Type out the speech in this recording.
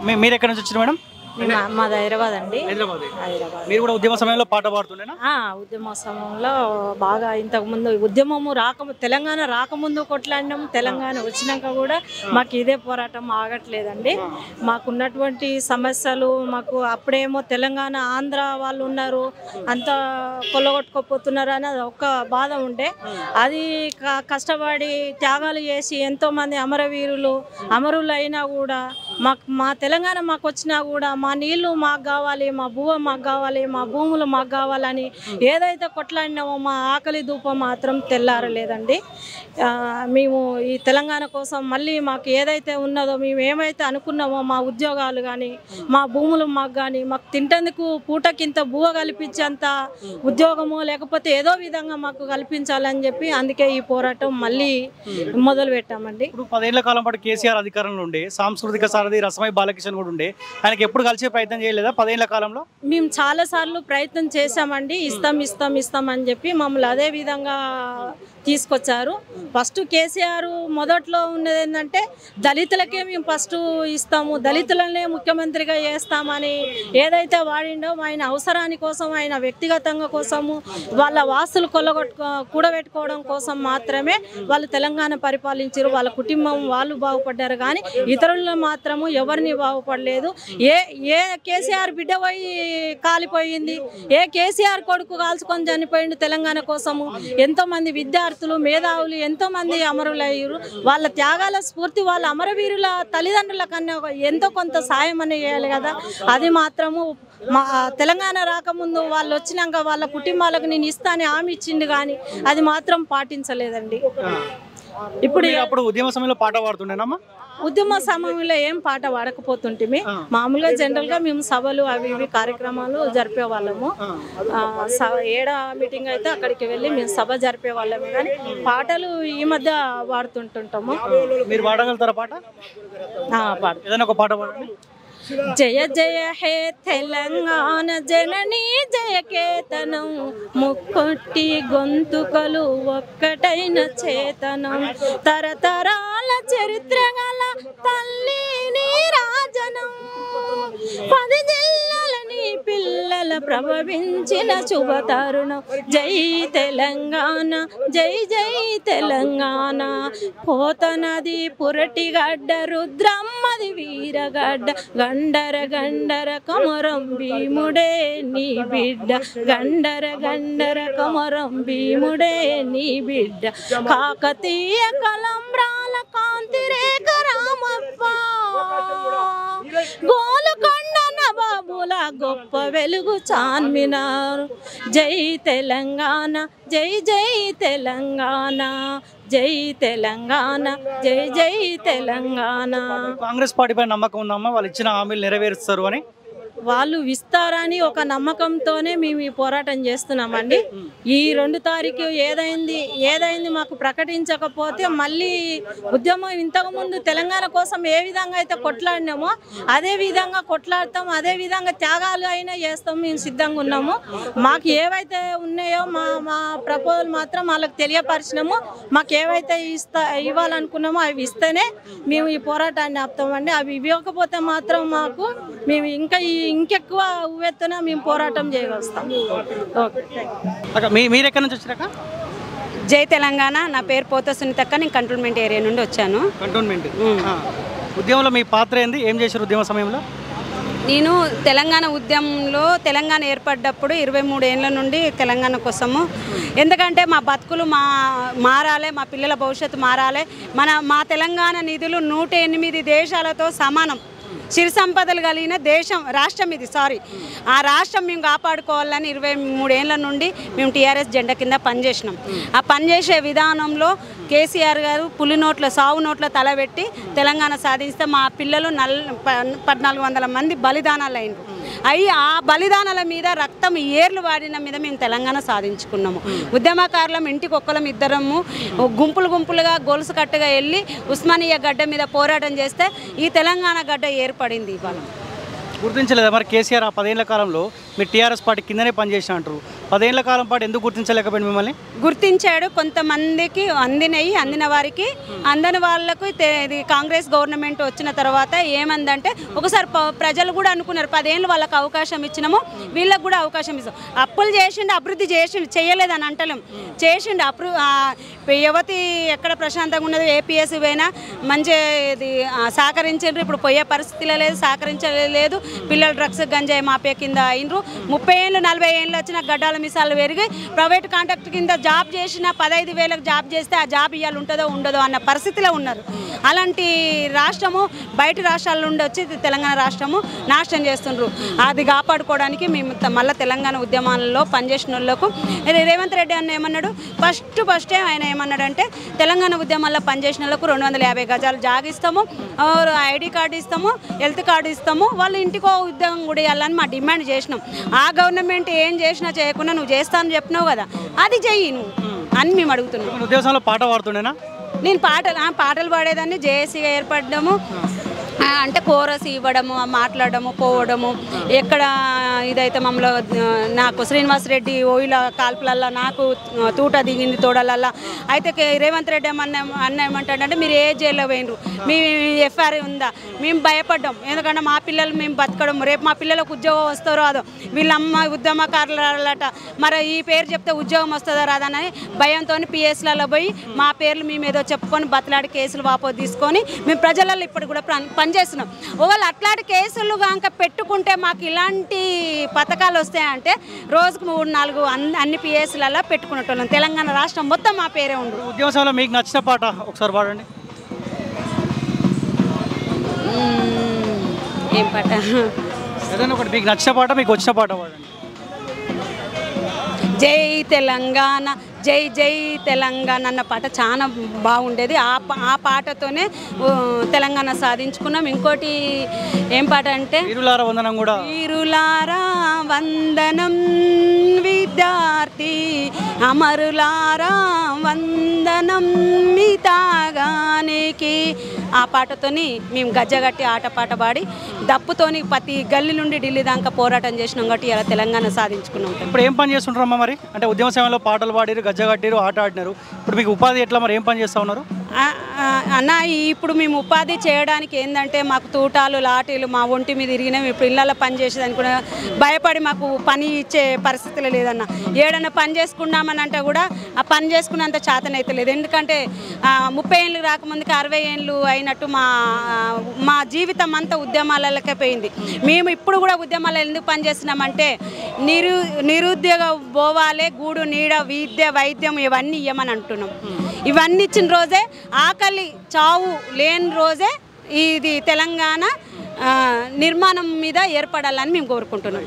మీరు ఎక్కడి నుంచి వచ్చారు మేడం? మాది హైదరాబాద్ అండి. మీరు కూడా ఉద్యమ సమయంలో పాట పాడుతుండేనా? ఉద్యమ సమయంలో బాగా ఇంతకుముందు ఉద్యమము తెలంగాణ రాకముందు కొట్లాడినాం. తెలంగాణ వచ్చినాక కూడా మాకు ఇదే పోరాటం ఆగట్లేదండి. మాకున్నటువంటి సమస్యలు మాకు అప్పుడేమో తెలంగాణ ఆంధ్ర వాళ్ళు ఉన్నారు, అంతా కొల్లగొట్టుకోపోతున్నారు అని అది ఒక్క బాధ ఉండే. అది కష్టపడి త్యాగాలు చేసి ఎంతోమంది అమరులు అయినా కూడా మా తెలంగాణ మాకు వచ్చినా కూడా మా నీళ్లు మాకు కావాలి, మా భూమి మాకు కావాలి, మా భూములు మాకు కావాలని ఏదైతే కొట్లాడినామో మా ఆకలి ధూపం మాత్రం తెల్లారలేదండి. మేము ఈ తెలంగాణ కోసం మళ్ళీ మాకు ఏదైతే ఉన్నదో మేము ఏమైతే అనుకున్నామో మా ఉద్యోగాలు కానీ మా భూములు మాకు తింటందుకు పూటకింత బువ్వ కల్పించేంత ఉద్యోగమో లేకపోతే ఏదో విధంగా మాకు కల్పించాలని చెప్పి అందుకే ఈ పోరాటం మళ్ళీ మొదలు పెట్టామండి. ఇప్పుడు 10 ఏళ్ల కాలం పాటు కేసీఆర్ అధికారంలో ఉండే సాంస్కృతిక సారథి రసమై బాలకిషన్ కూడా ఉండే, ఆయనకి ఎప్పుడు కలిసే ప్రయత్నం చేయలేదా 10 ఏళ్ల కాలంలో? మేము చాలాసార్లు ప్రయత్నం చేశామండి. ఇస్తాం అని చెప్పి మమ్మల్ని అదే విధంగా తీసుకొచ్చారు. ఫస్ట్ కేసీఆర్ మొదట్లో ఉన్నది ఏంటంటే దళితులకే మేము ఫస్ట్ ఇస్తాము, దళితులనే ముఖ్యమంత్రిగా చేస్తామని ఏదైతే వాడిండో ఆయన అవసరాని కోసం, ఆయన వ్యక్తిగతంగా కోసము, వాళ్ళ వాస్తులు కూడబెట్టుకోవడం కోసం మాత్రమే వాళ్ళు తెలంగాణ పరిపాలించారు. వాళ్ళ కుటుంబం వాళ్ళు బాగుపడ్డారు కానీ ఇతరులను మాత్రము ఎవరిని బాగుపడలేదు. ఏ కేసీఆర్ బిడ్డ పోయి కాలిపోయింది, ఏ కేసీఆర్ కొడుకు కాల్చుకొని చనిపోయిండు తెలంగాణ కోసము. ఎంతోమంది విద్యార్థులు మేధావులు ఎంతోమంది అమరులయ్యారు. వాళ్ళ త్యాగాల స్ఫూర్తి వాళ్ళ అమరవీరుల తల్లిదండ్రుల కన్నా ఎంతో కొంత సాయం అని చేయాలి కదా. అది మాత్రము మా తెలంగాణ రాకముందు వాళ్ళు వచ్చినాక వాళ్ళ కుటుంబాలకు నేను ఇస్తానని హామీ ఇచ్చిండు కానీ అది మాత్రం పాటించలేదండి. ఇప్పుడు ఉద్యమ సమయంలో పాట పాడుతుండేనమ్మా? ఉద్యమ సమయంలో ఏం పాట పాడకపోతుంటే మామూలుగా జనరల్ గా మేము సభలు అవి ఇవి కార్యక్రమాలు జరిపే వాళ్ళము. ఏడా మీటింగ్ అయితే అక్కడికి వెళ్ళి మేము సభ జరిపే వాళ్ళము కానీ పాటలు ఈ మధ్య పాడుతుంటుంటాము. మీరు పాడగలుగుతారా పాట? పాడు, ఏదైనా ఒక పాట పాడండి. జయ జయ హే తెలంగాణ జననీ జయ కేతనం, ముక్కొట్టి గొంతుకలు ఒక్కటైన చేతనం, తరతరాల చరిత్ర గల తల్లి నీ రాజనం, 10 జిల్లాలని పిల్లల ప్రభవించిన శుభతరుణం. జై తెలంగాణ, జై జై తెలంగాణ, పోతనది పురటిగడ్డ, రుద్రమ్మది వీరగడ్డ, గండర గండర కొమరం భీముడే నీ బిడ్డ, గండర గండర కొమరం భీముడే నీ బిడ్డ, కాకతీయ కలంబ్రాల కాంతి రేఖ రామప్ప, గోలుకొండ నవాబుల గొప్ప వెలుగు చార్మినార్. జై తెలంగాణ, జై జై తెలంగాణ, జై తెలంగాణ, జై జై తెలంగాణ. కాంగ్రెస్ పార్టీ పై నమ్మకం ఉందమ్మా? వాళ్ళు ఇచ్చిన హామీలు నెరవేరుస్తారు అని? వాళ్ళు ఇస్తారని ఒక నమ్మకంతోనే మేము ఈ పోరాటం చేస్తున్నామండి. ఈ 2 తారీఖు ఏదైంది మాకు ప్రకటించకపోతే మళ్ళీ ఉద్యమం ఇంతకుముందు తెలంగాణ కోసం ఏ విధంగా అయితే కొట్లాడినామో అదే విధంగా కొట్లాడతాం, అదే విధంగా త్యాగాలు అయినా చేస్తాం. మేము సిద్ధంగా ఉన్నాము. మాకు ఏవైతే ఉన్నాయో మా ప్రపోజల్ మాత్రం వాళ్ళకి తెలియపరిచినాము. మాకు ఏవైతే ఇవ్వాలనుకున్నామో అవి ఇస్తేనే మేము ఈ పోరాటాన్ని ఆపుతామండి. అవి ఇవ్వకపోతే మాత్రం మేము ఇంకెక్కువ ఉవ్వెత్తున మేము పోరాటం చేయగలుగుతాం. మీరు ఎక్కడి నుంచి వచ్చాక? జై తెలంగాణ. నా పేరు పోత సునీతక్క. నేను కంటోన్మెంట్ ఏరియా నుండి వచ్చాను. కంటోన్మెంట్ ఉద్యమంలో మీ పాత్ర ఏంది? ఏం చేశారు ఉద్యమ సమయంలో? నేను తెలంగాణ ఉద్యమంలో తెలంగాణ ఏర్పడ్డప్పుడు 23 ఏళ్ళ నుండి తెలంగాణ కోసము, ఎందుకంటే మా బతుకులు మారాలి, మా పిల్లల భవిష్యత్తు మారాలి. మా తెలంగాణ నిధులు 108 దేశాలతో సమానం. సిరి సంపదలు కలిగిన రాష్ట్రం ఇది. ఆ రాష్ట్రం మేము కాపాడుకోవాలని 23 ఏళ్ళ నుండి మేము టీఆర్ఎస్ జెండా కింద పనిచేసినాం. ఆ పనిచేసే విధానంలో కేసీఆర్ గారు పులి నోట్ల సావు నోట్ల తలబెట్టి తెలంగాణ సాధిస్తే మా పిల్లలు 1400 మంది బలిదానాలు అయినారు. ఆ బలిదానాల మీద రక్తం ఏర్లు వాడిన మీద మేము తెలంగాణ సాధించుకున్నాము. ఉద్యమకారులం ఇంటికి ఒక్కలం ఇద్దరము గుంపులుగా గొలుసు కట్టుగా వెళ్ళి ఉస్మానియా గడ్డ మీద పోరాటం చేస్తే ఈ తెలంగాణ గడ్డ ఏర్పడింది. ఇవాళ గుర్తించలేదా మరి కేసీఆర్ ఆ 10 ఏళ్ల కాలంలో మీరు టీఆర్ఎస్ పార్టీ కిందనే పనిచేసిన అంటారు. 10 ఏళ్ల కాలం పాటు ఎందుకు గుర్తించలేకపోయింది మిమ్మల్ని? గుర్తించాడు. కొంతమందికి అందిన వారికి అందని వాళ్ళకు ఇది కాంగ్రెస్ గవర్నమెంట్ వచ్చిన తర్వాత ఏమందంటే ఒకసారి ప్రజలు కూడా అనుకున్నారు 10 ఏళ్ళు వాళ్ళకి అవకాశం ఇచ్చినాము, వీళ్ళకి కూడా అవకాశం ఇస్తాం. అప్పులు చేసిండు, అభివృద్ధి చేసిండు, చేయలేదని అంటలేం, చేసిండు. యువతి ఎక్కడ ప్రశాంతంగా ఉన్నది, ఏపీఎస్ పోయినా మంచి ఇది సహకరించారు. ఇప్పుడు పోయే పరిస్థితిలో లేదు, సహకరించలేదు. పిల్లలు డ్రగ్స్ గంజాయి మాఫియా కింద అయినరు. 30 ఏళ్ళు 40 ఏళ్ళు వచ్చిన గడ్డాల మిసాలు పెరిగి ప్రైవేట్ కాంట్రాక్ట్ కింద జాబ్ చేసిన 15,000 జాబ్ చేస్తే ఆ జాబ్ ఇవ్వాలి ఉంటుందో ఉండదో అన్న పరిస్థితిలో ఉన్నారు. అలాంటి రాష్ట్రము బయట రాష్ట్రాల నుండి వచ్చి తెలంగాణ రాష్ట్రము నాశనం చేస్తుండ్రు. అది కాపాడుకోవడానికి మేము మళ్ళీ తెలంగాణ ఉద్యమాలలో పనిచేసిన వాళ్ళకు రేవంత్ రెడ్డి అన్న ఏమన్నాడు, ఫస్టే ఆయన ఏమన్నాడంటే తెలంగాణ ఉద్యమాల్లో పనిచేసిన వాళ్ళకు 250 గజాలు జాగిస్తాము, ఐడి కార్డు ఇస్తాము, హెల్త్ కార్డు ఇస్తాము, వాళ్ళు ఇంటికో ఉద్యోగం కూడా ఇవ్వాలని మా డిమాండ్ చేసినాం. ఆ గవర్నమెంట్ ఏం చేసినా చేయకుండా నువ్వు చేస్తానని చెప్పినావు కదా, అది చెయ్యి నువ్వు అని మేము అడుగుతున్నాం. ఉద్యోగంలో పాట పాడుతుండేనా? నేను పాటలు పాడేదాన్ని. జేఏసీగా ఏర్పడ్డాము అంటే కోరస్ ఇవ్వడము, మాట్లాడము, పోవడము. ఎక్కడ ఇదైతే మమ్మల్ని నాకు శ్రీనివాస్ రెడ్డి ఓయిల కాల్పులల్లో నాకు తూట దిగింది తోడలల్లో. అయితే రేవంత్ రెడ్డి అన్న ఏమంటాడంటే మీరు ఏ జైల్లో పోయినరు, మీ ఎఫ్ఐఆర్ ఉందా? మేము భయపడ్డాం. ఎందుకంటే మా పిల్లలు మేము బతకడం, రేపు మా పిల్లలకు ఉద్యోగం వస్తారో రాదో, వీళ్ళమ్మ ఉద్యమకారులట, మరి ఈ పేరు చెప్తే ఉద్యోగం వస్తుందో రాదని భయంతో పిఎస్లలో పోయి మా పేర్లు మేము ఏదో చెప్పుకొని బతలాడి కేసులు వాపసు తీసుకొని మేము ప్రజలలో ఇప్పుడు కూడా పనిచేస్తున్నాం. ఒకవేళ అట్లాంటి కేసులు కనుక పెట్టుకుంటే మాకు ఇలాంటి పథకాలు వస్తాయంటే రోజుకు 3-4 అన్ని పిఎస్లలో పెట్టుకునేటోళ్ళం. తెలంగాణ రాష్ట్రం మొత్తం మా పేరే ఉండు. ఉద్యమంలో మీకు నచ్చిన పాట ఒకసారి పాడండి. ఏం పాట? ఏదైనా ఒకటి మీకు నచ్చిన పాట, మీకు వచ్చిన పాట పాడండి. జై తెలంగాణ, జై జై తెలంగాణ అన్న పాట చాలా బాగుండేది. ఆ పాటతోనే తెలంగాణ సాధించుకున్నాం. ఇంకోటి ఏం పాట అంటే వీరులారా వందనం కూడా. వీరులారా వందనం విద్యార్థి, అమరులారా వందనం మితాగానికి. ఆ పాటతోని మేము గజ్జగట్టి ఆటపాట పాడి దప్పుతోని ప్రతి గల్లీ నుండి ఢిల్లీ దాకా పోరాటం చేసినాం కాబట్టి ఇలా తెలంగాణ సాధించుకున్నాం. ఇప్పుడు ఏం పని చేస్తుంటారమ్మా మరి? అంటే ఉద్యమ సమయంలో పాటలు పాడారు, గజ్జగట్టారు, ఆట ఆడినారు. ఇప్పుడు మీకు ఉపాధి ఎట్లా మరి? ఏం పని చేస్తూ ఉన్నారు అన్న? ఇప్పుడు మేము ఉపాధి చేయడానికి ఏంటంటే మాకు తూటాలు లాఠీలు మా ఒంటి మీద ఇరిగినాం. ఇప్పుడు ఇళ్ళల్లో పని చేసేదానికి కూడా భయపడి మాకు పని ఇచ్చే పరిస్థితులు లేదన్న. ఏడన్నా పని చేసుకున్నామని అంటే కూడా ఆ పని చేసుకున్నంత చేతనైతే లేదు. ఎందుకంటే 30 ఏళ్ళు రాకముందుకి 60 ఏళ్ళు అయినట్టు మా జీవితం అంతా ఉద్యమాలకే పోయింది. మేము ఇప్పుడు కూడా ఉద్యమాలు ఎందుకు పనిచేస్తున్నామంటే నిరుద్యోగం పోవాలి, గూడు నీడ విద్య వైద్యం ఇవన్నీ ఇవ్వమని అంటున్నాం. ఇవన్నీ ఇచ్చిన రోజే, ఆకలి చావు లేని రోజే ఇది తెలంగాణ నిర్మాణం మీద ఏర్పడాలని మేము కోరుకుంటున్నాం.